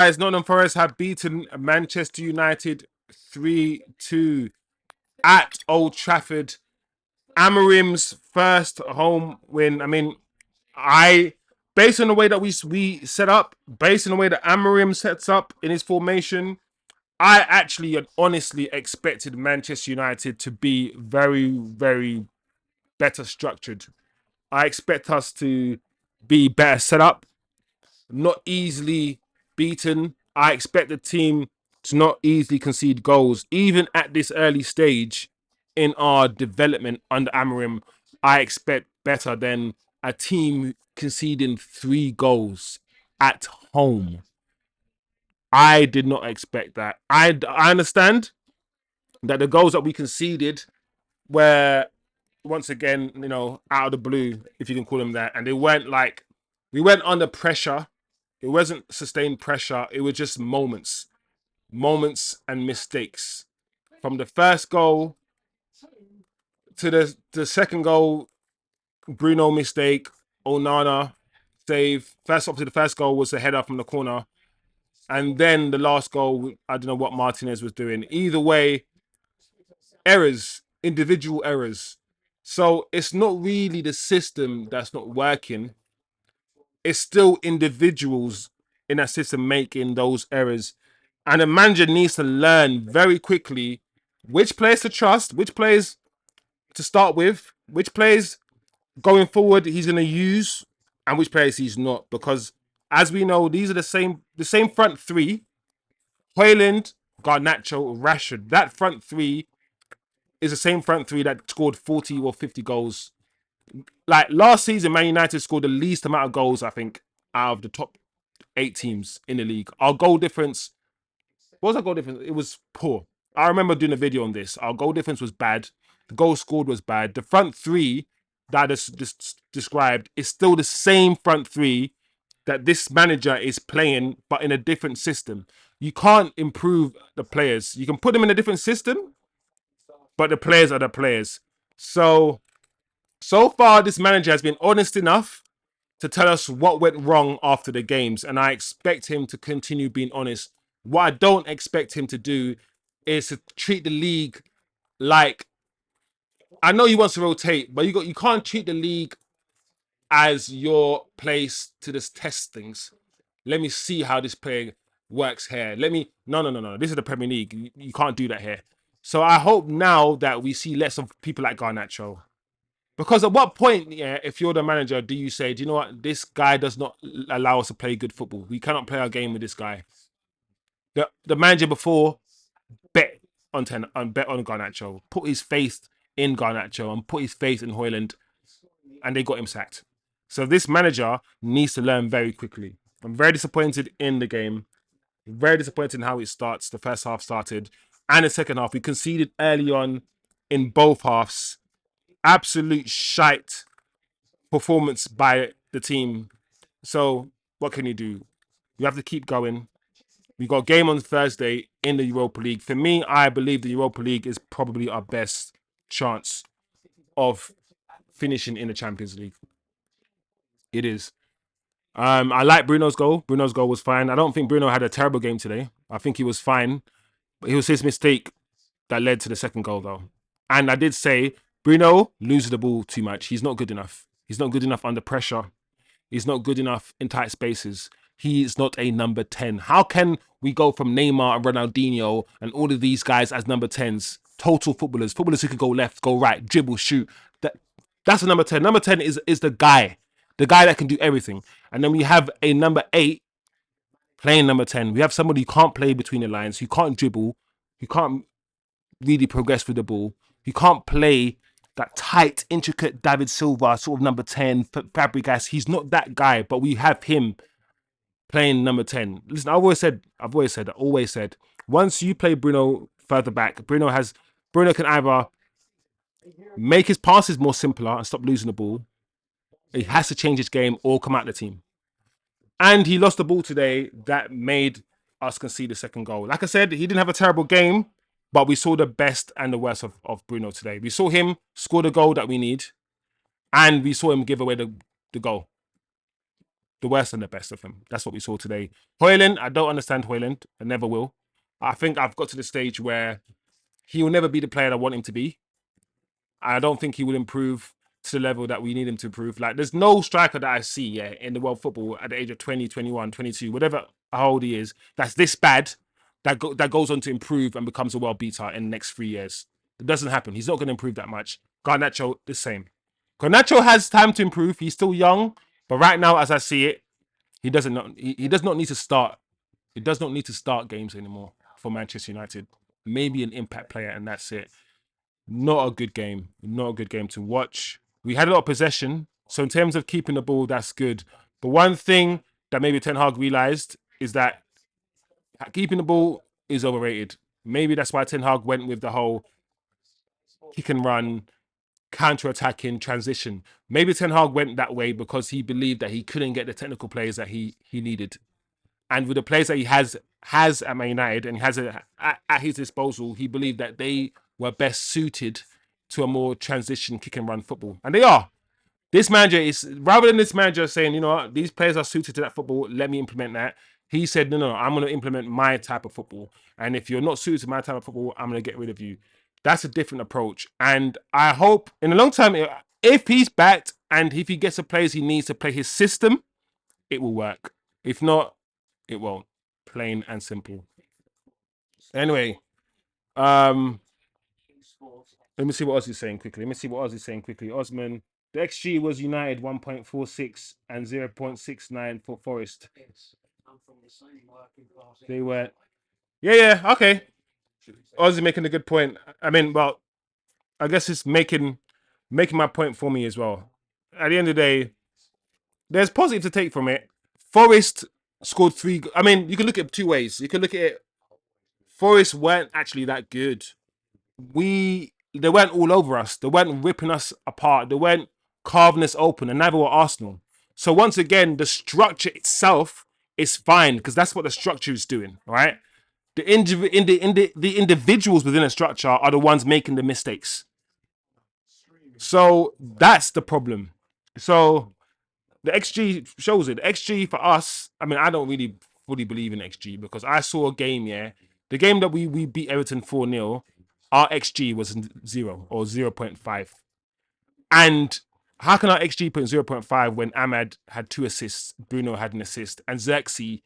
Guys, Nottingham Forest have beaten Manchester United 3-2 at Old Trafford. Amorim's first home win. I mean, based on the way that we set up, based on the way that Amorim sets up in his formation, I actually and honestly expected Manchester United to be very, very better structured. I expect us to be better set up, not easily beaten. I expect the team to not easily concede goals, even at this early stage in our development under Amorim. I expect better than a team conceding 3 goals at home. I did not expect that. I understand that the goals that we conceded were once again, out of the blue, if you can call them that, and they weren't like we went under pressure. It wasn't sustained pressure. It was just moments and mistakes. From the first goal to the second goal, Bruno mistake, Onana save. First up to the first goal was a header from the corner, and then the last goal, I don't know what Martinez was doing. Either way, errors, individual errors. So it's not really the system that's not working. It's still individuals in that system making those errors. And the manager needs to learn very quickly which players to trust, which players to start with, which players going forward he's going to use, and which players he's not. Because as we know, these are the same front three: hojlund, Garnacho, Rashford. That front three is the same front three that scored 40 or 50 goals. Like last season, Man United scored the least amount of goals, I think, out of the top 8 teams in the league. Our goal difference, what was our goal difference? It was poor. I remember doing a video on this. Our goal difference was bad. The goal scored was bad. The front three that I just described is still the same front three that this manager is playing, but in a different system. You can't improve the players. You can put them in a different system, but the players are the players. So far, this manager has been honest enough to tell us what went wrong after the games, and I expect him to continue being honest. What I don't expect him to do is to treat the league like, I know he wants to rotate, but you can't treat the league as your place to just test things. Let me see how this player works here. No. This is the Premier League. You can't do that here. So I hope now that we see less of people like Garnacho. Because at what point, yeah, if you're the manager, do you say, do you know what, this guy does not allow us to play good football. We cannot play our game with this guy. The manager before bet bet on Garnacho, put his faith in Garnacho and put his faith in Hojlund, and they got him sacked. So this manager needs to learn very quickly. I'm very disappointed in the game. Very disappointed in how it starts. The first half started, and the second half we conceded early on in both halves. Absolute shite performance by the team. So what can you do? You have to keep going. We got a game on Thursday in the Europa League. For me, I believe the Europa League is probably our best chance of finishing in the Champions League. It is. I like Bruno's goal. Bruno's goal was fine. I don't think Bruno had a terrible game today. I think he was fine. But it was his mistake that led to the second goal, though. And I did say Bruno loses the ball too much. He's not good enough. He's not good enough under pressure. He's not good enough in tight spaces. He is not a number 10. How can we go from Neymar and Ronaldinho and all of these guys as number 10s? Total footballers. Footballers who can go left, go right, dribble, shoot. That's a number 10. Number 10 is the guy. The guy that can do everything. And then we have a number 8 playing number 10. We have somebody who can't play between the lines, who can't dribble, who can't really progress with the ball, who can't play that tight, intricate David Silva sort of number 10, Fabregas. He's not that guy, but we have him playing number 10. Listen, I've always said, once you play Bruno further back, Bruno can either make his passes more simpler and stop losing the ball. He has to change his game or come out the team. And he lost the ball today that made us concede the second goal. Like I said, he didn't have a terrible game, but we saw the best and the worst of Bruno today. We saw him score the goal that we need, and we saw him give away the goal. the worst and the best of him. That's what we saw today. Hojlund, I don't understand Hojlund. I never will. I think I've got to the stage where he will never be the player I want him to be. I don't think he will improve to the level that we need him to improve. Like, there's no striker that I see, in the world football at the age of 20, 21, 22, whatever how old he is, that's this bad, that goes on to improve and becomes a world beater in the next 3 years. It doesn't happen. He's not going to improve that much. Garnacho, the same. Garnacho has time to improve. He's still young, but right now, as I see it, he does not need to start. He does not need to start games anymore for Manchester United. Maybe an impact player, and that's it. Not a good game. Not a good game to watch. We had a lot of possession. So in terms of keeping the ball, that's good. But one thing that maybe Ten Hag realised is that keeping the ball is overrated. Maybe that's why Ten Hag went with the whole kick and run, counter-attacking, transition. Maybe Ten Hag went that way because he believed that he couldn't get the technical players that he needed. And with the players that he has at Man United and has at his disposal, he believed that they were best suited to a more transition kick and run football. And they are. This manager is, rather than this manager saying, you know what, these players are suited to that football, let me implement that. He said, no, I'm going to implement my type of football. And if you're not suited to my type of football, I'm going to get rid of you. That's a different approach. And I hope in the long term, if he's backed and if he gets the players he needs to play his system, it will work. If not, it won't. Plain and simple. Anyway, let me see what Ozzy's saying quickly. Osman, the XG was United 1.46 and 0.69 for Forest. They were. Yeah, okay. Ozzy making a good point. I mean, well, I guess it's making my point for me as well. At the end of the day, there's positive to take from it. Forest scored 3. I mean, you can look at it 2 ways. You can look at it. Forest weren't actually that good. They weren't all over us. They weren't ripping us apart. They weren't carving us open, and neither were Arsenal. So once again, the structure itself is fine because that's what the structure is doing, right? The individuals within a structure are the ones making the mistakes. So that's the problem. So the XG shows it. The XG for us, I mean, I don't really fully believe in XG because I saw a game, the game that we beat Everton 4-0, our XG was 0 or 0.5. And how can our XG put 0.5 when Ahmad had 2 assists, Bruno had an assist, and Zirkzee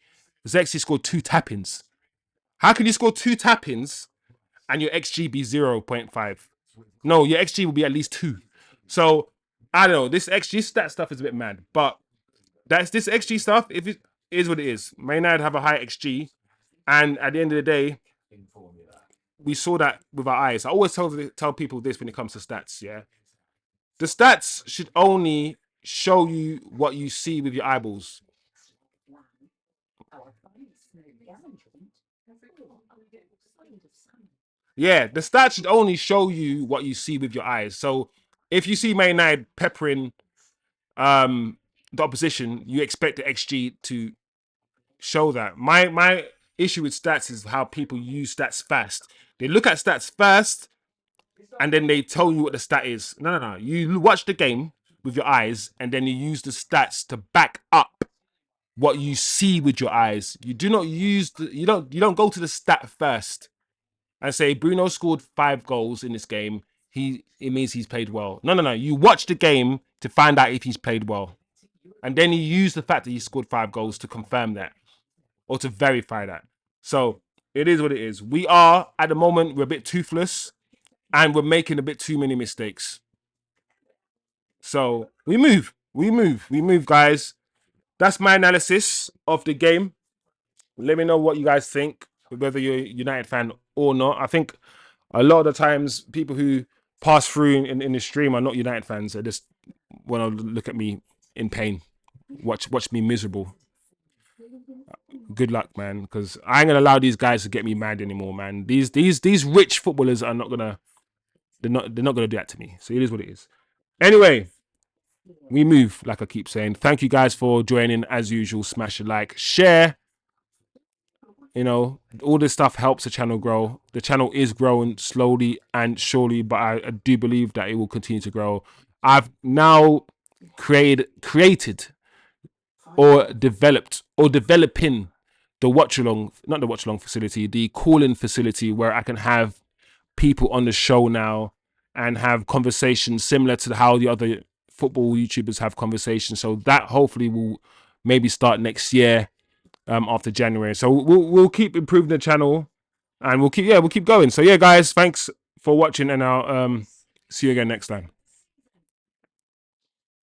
scored 2 tap-ins? How can you score 2 tap-ins and your XG be 0.5? No, your XG will be at least 2. So, I don't know. This XG stat stuff is a bit mad. But this XG stuff, if it is what it is. Man United have a high XG. And at the end of the day, we saw that with our eyes. I always tell people this when it comes to stats, The stats should only show you what you see with your eyeballs. Yeah, the stats should only show you what you see with your eyes. So if you see Man United peppering the opposition, you expect the XG to show that. My issue with stats is how people use stats fast. They look at stats first and then they tell you what the stat is. No. You watch the game with your eyes and then you use the stats to back up what you see with your eyes. You do not use you don't go to the stat first and say Bruno scored 5 goals in this game. It means he's played well. No. You watch the game to find out if he's played well. And then you use the fact that he scored 5 goals to confirm that or to verify that. So it is what it is. We are, at the moment, we're a bit toothless and we're making a bit too many mistakes. So we move, guys. That's my analysis of the game. Let me know what you guys think, whether you're a United fan or not. I think a lot of the times people who pass through in the stream are not United fans. They just want to look at me in pain, watch me miserable. Good luck, man, because I ain't gonna allow these guys to get me mad anymore, man. These rich footballers are not gonna they're not gonna do that to me. So it is what it is. Anyway, we move, like I keep saying. Thank you guys for joining as usual. Smash a like, share. All this stuff helps the channel grow. The channel is growing slowly and surely, but I do believe that it will continue to grow. I've now created or developing the watch along, not the watch along facility, the call-in facility, where I can have people on the show now and have conversations similar to how the other football YouTubers have conversations. So that hopefully will maybe start next year, after January. So we'll keep improving the channel, and we'll keep going. So yeah, guys, thanks for watching, and I'll see you again next time.